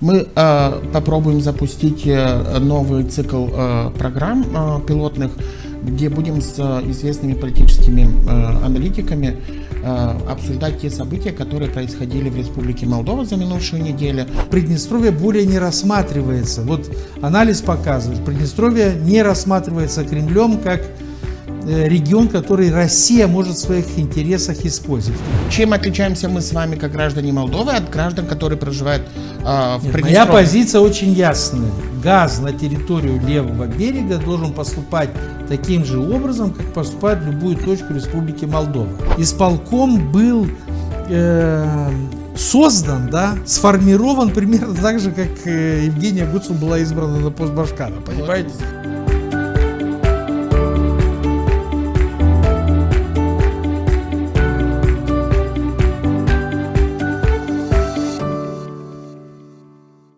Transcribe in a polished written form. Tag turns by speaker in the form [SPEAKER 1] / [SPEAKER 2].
[SPEAKER 1] Мы попробуем запустить новый цикл программ пилотных, где будем с известными политическими аналитиками обсуждать те события, которые происходили в Республике Молдова за минувшую неделю.
[SPEAKER 2] Приднестровье более не рассматривается. Вот анализ показывает, Приднестровье не рассматривается Кремлем как регион, который Россия может в своих интересах использовать.
[SPEAKER 1] Чем отличаемся мы с вами, как граждане Молдовы, от граждан, которые проживают в Приднестровье?
[SPEAKER 2] Моя позиция очень ясная. Газ на территорию левого берега должен поступать таким же образом, как поступает в любую точку Республики Молдова. Исполком был создан, сформирован примерно так же, как Евгения Гуцул была избрана на пост Башкара, понимаете?